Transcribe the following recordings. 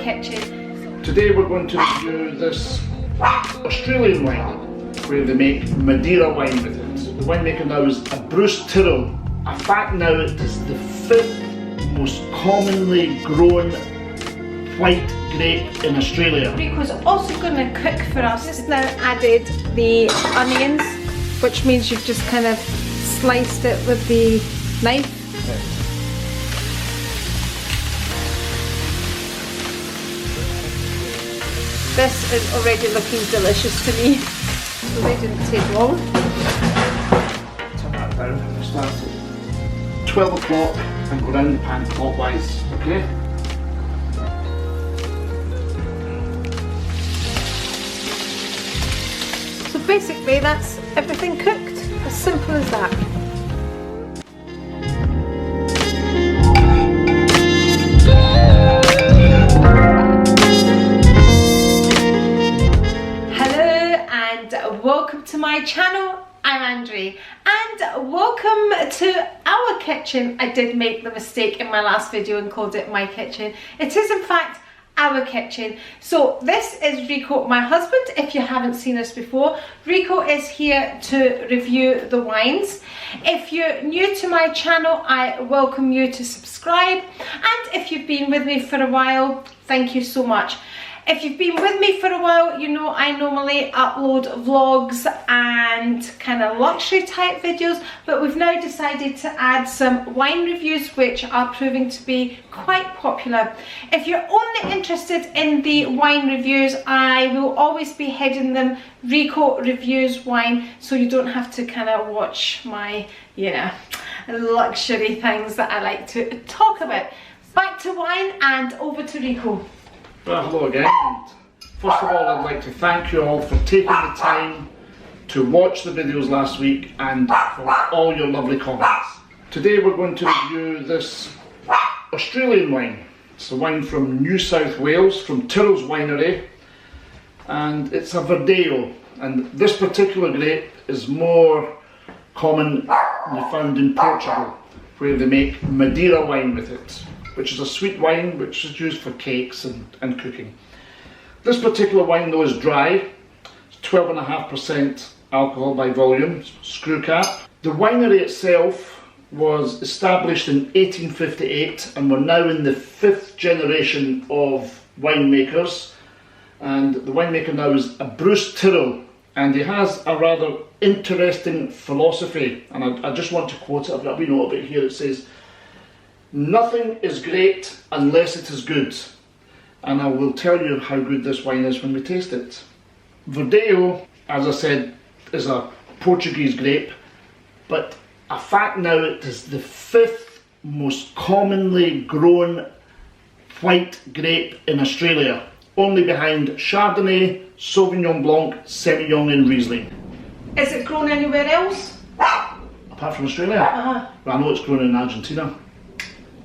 kitchen. Today we're going to review this Australian wine where they make Madeira wine with it. The winemaker now is a Bruce Tyrrell. In fact now it is the 5th most commonly grown white grape in Australia. Rico's also going to cook for us. Just now added the onions, which means you've just kind of sliced it with the knife. This is already looking delicious to me. It didn't take long. Turn that down. Start at 12 o'clock and go round the pan clockwise. Okay? So basically that's everything cooked. As simple as that. Welcome to my channel. I'm Andre and welcome to our kitchen. I did make the mistake in my last video and called it my kitchen. It is in fact our kitchen. So this is Rico, my husband. If you haven't seen us before, Rico is here to review the wines. If you're new to my channel, I welcome you to subscribe, and if you've been with me for a while, thank you so much. If you've been with me for a while, you know I normally upload vlogs and kind of luxury type videos, but we've now decided to add some wine reviews which are proving to be quite popular. If you're only interested in the wine reviews, I will always be heading them Rico Reviews Wine, so you don't have to kind of watch my, you know, luxury things that I like to talk about. Back to wine and over to Rico. Well, hello again. First of all, I'd like to thank you all for taking the time to watch the videos last week and for all your lovely comments. Today we're going to review this Australian wine. It's a wine from New South Wales, from Tyrrells Winery, and it's a Verdelho. And this particular grape is more commonly found in Portugal, where they make Madeira wine with it, which is a sweet wine which is used for cakes and cooking. This particular wine though is dry. It's 12.5% alcohol by volume, screw cap. The winery itself was established in 1858 and we're now in the 5th generation of winemakers. And the winemaker now is a Bruce Tyrrell, and he has a rather interesting philosophy, and I just want to quote it. I've got a wee note of it here. It says, "Nothing is great unless it is good," and I will tell you how good this wine is when we taste it. Verdelho, as I said, is a Portuguese grape, but in fact now it is the 5th most commonly grown white grape in Australia, only behind Chardonnay, Sauvignon Blanc, Semeli and Riesling. Is it grown anywhere else? Apart from Australia? Well, I know it's grown in Argentina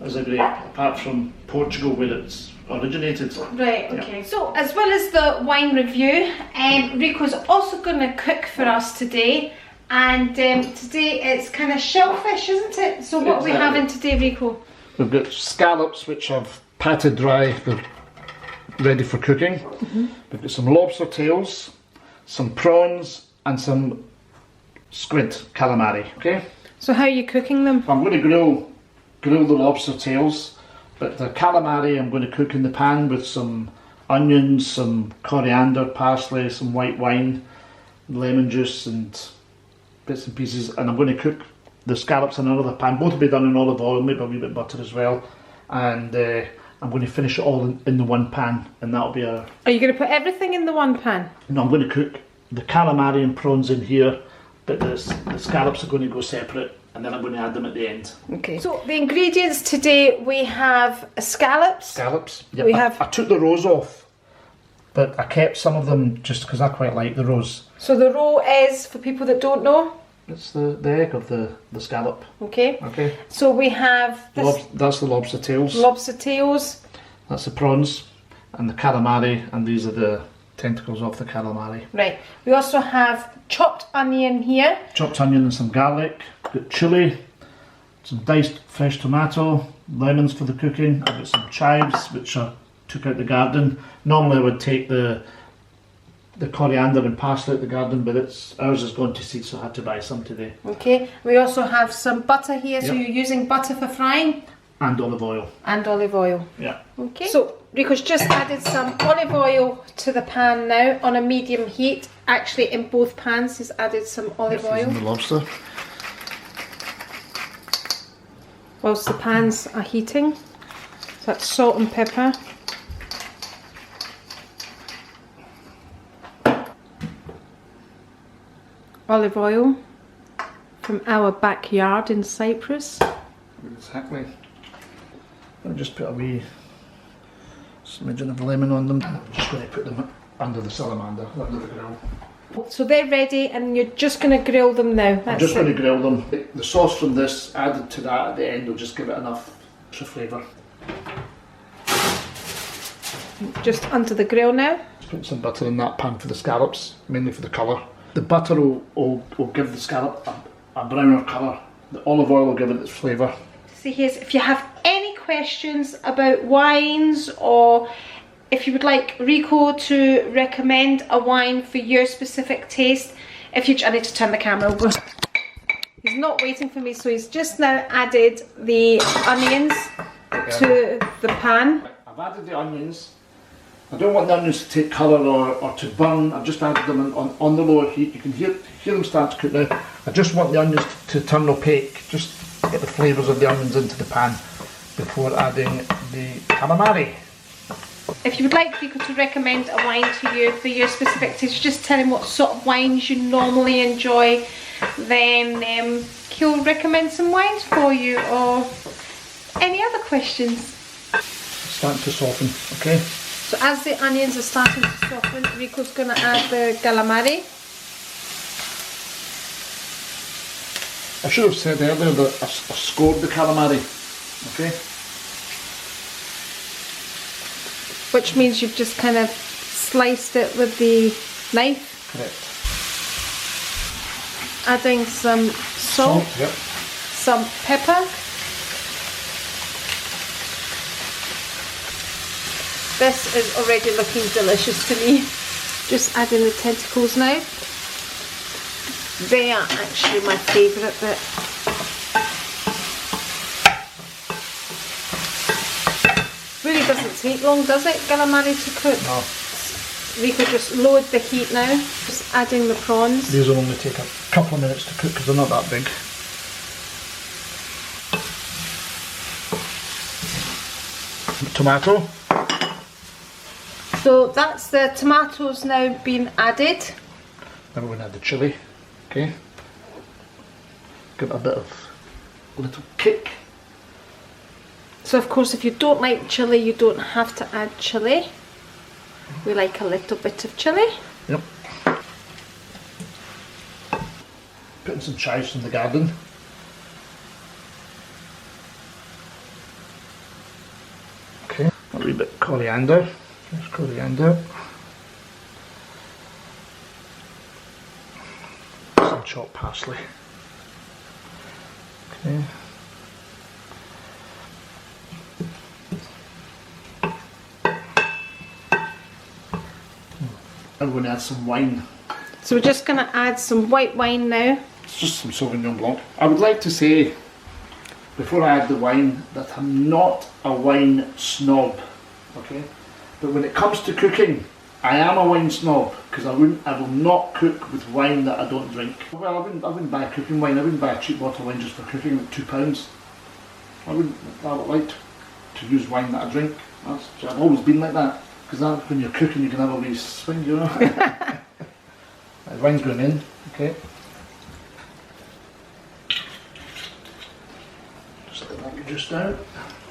as a grape, apart from Portugal where it's originated. Right, okay. Yeah. So as well as the wine review, Rico's also going to cook for us today, and today it's kind of shellfish, isn't it? So what are we having today, Rico? We've got scallops which I've patted dry, they're ready for cooking. We've got some lobster tails, some prawns and some squid calamari, okay? So how are you cooking them? I'm going to grill the lobster tails, but the calamari I'm going to cook in the pan with some onions, some coriander, parsley, some white wine, lemon juice and bits and pieces, and I'm going to cook the scallops in another pan. Both will be done in olive oil, maybe a wee bit of butter as well, and I'm going to finish it all in the one pan, and that'll be a... Are you going to put everything in the one pan? No, I'm going to cook the calamari and prawns in here, but the scallops are going to go separate, and then I'm going to add them at the end. Okay. So the ingredients today, we have scallops. Scallops. Yep. I took the roes off, but I kept some of them just because I quite like the roes. So the roe is, for people that don't know? It's the egg of the scallop. Okay. Okay. So we have this. That's the lobster tails. Lobster tails. That's the prawns and the calamari, and these are the tentacles of the calamari. Right. We also have chopped onion here. Chopped onion and some garlic. Got chilli, some diced fresh tomato, lemons for the cooking. I've got some chives, which are took out the garden. Normally I would take the coriander and pass it out the garden, but ours is going to seed, so I had to buy some today. Okay, we also have some butter here, so Yep. you're using butter for frying? And olive oil. And olive oil. Yeah. Okay. So Rico's just added some olive oil to the pan now on a medium heat. Actually, in both pans, he's added some olive oil. The lobster. Whilst the pans are heating. So that's salt and pepper. Olive oil from our backyard in Cyprus. Exactly. I'll just put a wee smidgen of lemon on them. I'm just going to put them under the salamander, under the grill. So they're ready and you're just going to grill them now. I'm just going to grill them. The sauce from this added to that at the end will just give it enough extra flavour. Just under the grill now. Put some butter in that pan for the scallops, mainly for the colour. The butter will give the scallop a browner colour. The olive oil will give it its flavour. See here, if you have any questions about wines, or if you would like Rico to recommend a wine for your specific taste, I need to turn the camera over. He's not waiting for me, so he's just now added the onions to the pan. I've added the onions. I don't want the onions to take colour or to burn. I've just added them on the lower heat. You can hear them start to cook now. I just want the onions to turn opaque. Just get the flavours of the onions into the pan before adding the calamari. If you would like Rico to recommend a wine to you for your specific taste, just tell him what sort of wines you normally enjoy, then he'll recommend some wines for you. Or any other questions? Starting to soften, okay? So as the onions are starting to soften, Rico's going to add the calamari. I should have said earlier that I scored the calamari, okay? Which means you've just kind of sliced it with the knife. Correct. Adding some salt, Yep. some pepper. This is already looking delicious to me. Just adding the tentacles now. They are actually my favourite bit. Really doesn't take long, does it, calamari to cook? No. Rico just lowered the heat now. Just adding the prawns. These will only take a couple of minutes to cook because they're not that big. Tomato. So that's the tomatoes now being added. Then we're going to add the chilli, okay? Give it a bit of little kick. So of course if you don't like chilli, you don't have to add chilli. We like a little bit of chilli. Yep. Putting some chives from the garden. Okay, a wee bit of coriander. There's coriander. Some chopped parsley. Okay. I'm going to add some wine. So we're just going to add some white wine now. It's just some Sauvignon Blanc. I would like to say, before I add the wine, that I'm not a wine snob, okay? But when it comes to cooking, I am a wine snob because I will not cook with wine that I don't drink. Well, I wouldn't buy cooking wine. I wouldn't buy a cheap bottle of wine just for cooking at £2. I would like to use wine that I drink. I've always been like that. Because when you're cooking, you can have a wee swing, you know. The wine's going in, okay. Just let that reduce down.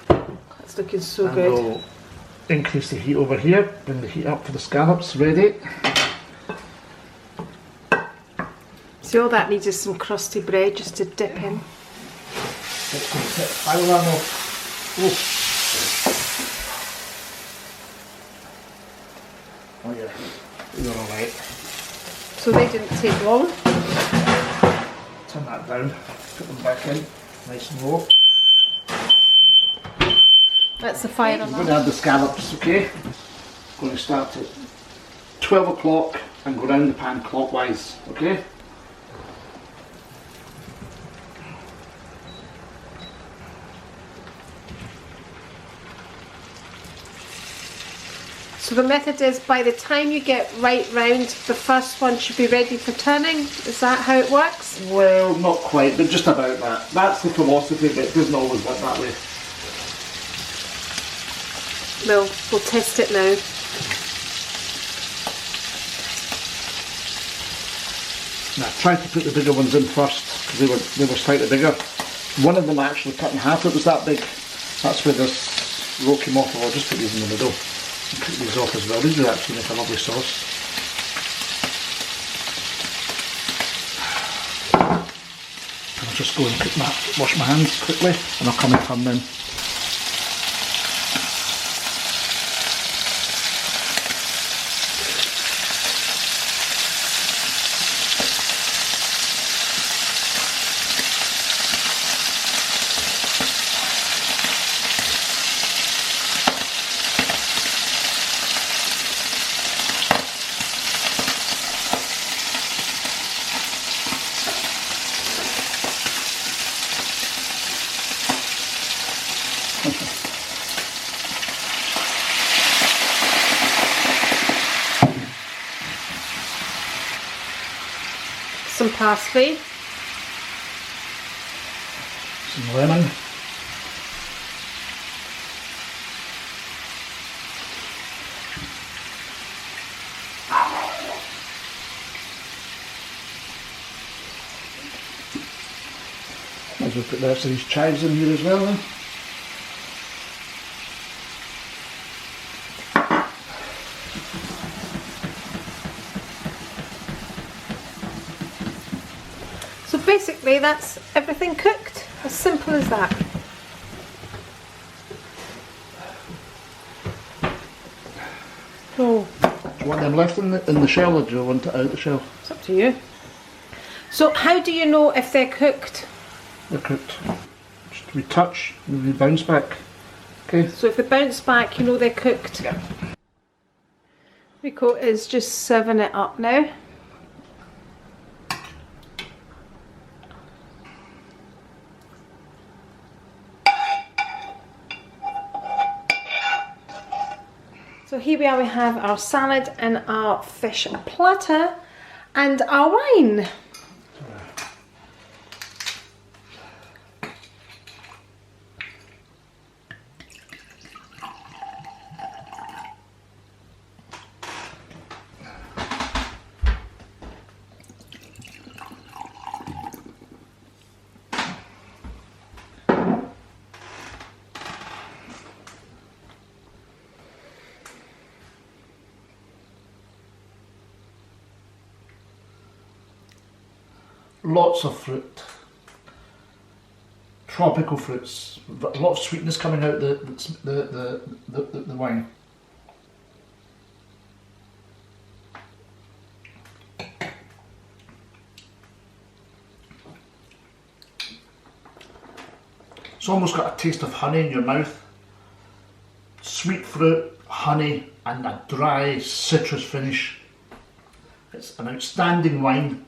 That's looking so And good. we'll increase the heat over here. Bring the heat up for the scallops. Ready. See, all that needs is some crusty bread just to dip in. Let's go set the fire alarm off. Oh. Oh yeah, they're alright. So they didn't take long. Turn that down, put them back in, nice and low. That's the fire I'm on going that. to add the scallops, okay? Going to start at 12 o'clock and go round the pan clockwise, okay? So the method is, by the time you get right round, the first one should be ready for turning. Is that how it works? Well, not quite, but just about that. That's the philosophy, but it doesn't always work that way. We'll test it now. Now, I tried to put the bigger ones in first because they were slightly bigger. One of them actually cut in half. It was that big. That's where this roll came off. I'll just put these in the middle and cook these off as well. These will actually make a lovely sauce. I'll just go and wash my hands quickly, and I'll come and turn them. Some parsley. Some lemon. Might as well put the rest of these chives in here as well then. So basically that's everything cooked. As simple as that. Oh, Do you want them left in the shell, or do you want it out the shell? it's up to you. So how do you know if they're cooked? They're cooked. Just we touch and we bounce back. Okay. So if they bounce back, you know they're cooked. Yeah. Rico is just serving it up now. So here we are, we have our salad and our fish platter and our wine. Lots of fruit, tropical fruits, a lot of sweetness coming out the wine. It's almost got a taste of honey in your mouth. Sweet fruit, honey, and a dry citrus finish. It's an outstanding wine.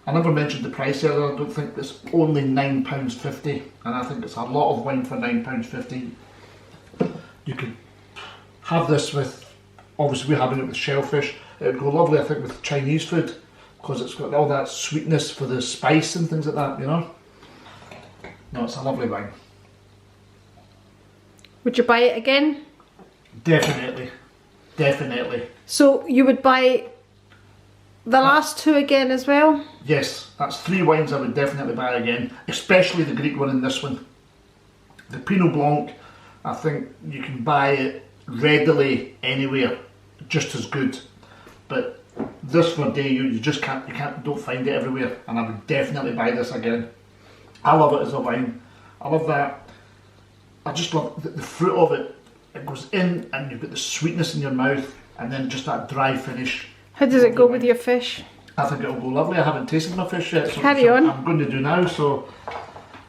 I never mentioned the price earlier. I don't think it's only £9.50, and I think it's a lot of wine for £9.50. You could have this with, obviously we're having it with shellfish. It would go lovely, I think, with Chinese food, because it's got all that sweetness for the spice and things like that, you know. No, it's a lovely wine. Would you buy it again? Definitely, definitely. So you would buy the last two again as well? Yes, that's 3 wines I would definitely buy again, especially the Greek one and this one. The Pinot Blanc, I think you can buy it readily anywhere, just as good. But this Verdelho, you just don't find it everywhere, and I would definitely buy this again. I love it as a wine. I love that. I just love the fruit of it. It goes in, and you've got the sweetness in your mouth, and then just that dry finish. How does it go with your fish? I think it'll go lovely. I haven't tasted my fish yet, so Carry on. I'm going to do now. So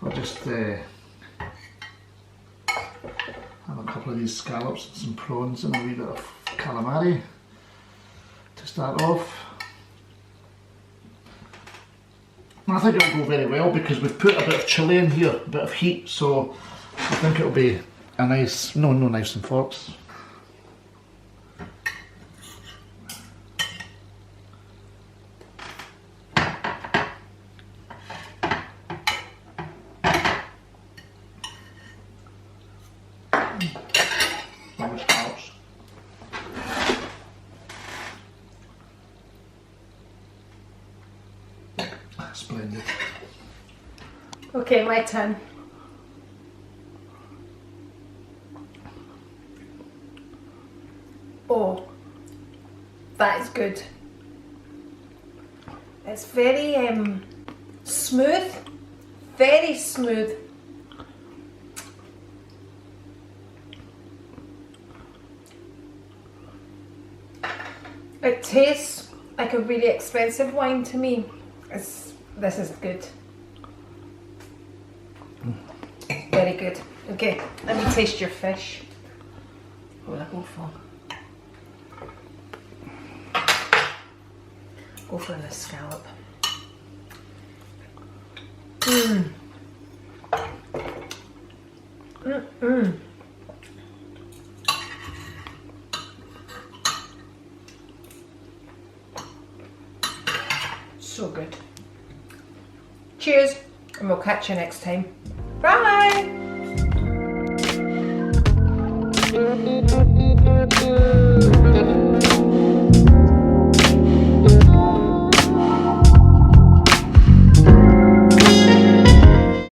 I'll just have a couple couple of these scallops and some prawns and a wee bit of calamari to start off. I think it'll go very well because we've put a bit of chilli in here, a bit of heat, so I think it'll be a nice, no knives and forks. Splendid. Okay, my turn. Oh, that is good. It's very smooth, very smooth. It tastes like a really expensive wine to me. This is good. Very good. Okay, let me taste your fish. What will I go for? Go for the scallop. Mmm. Mmm. So good. Cheers, and we'll catch you next time. Bye!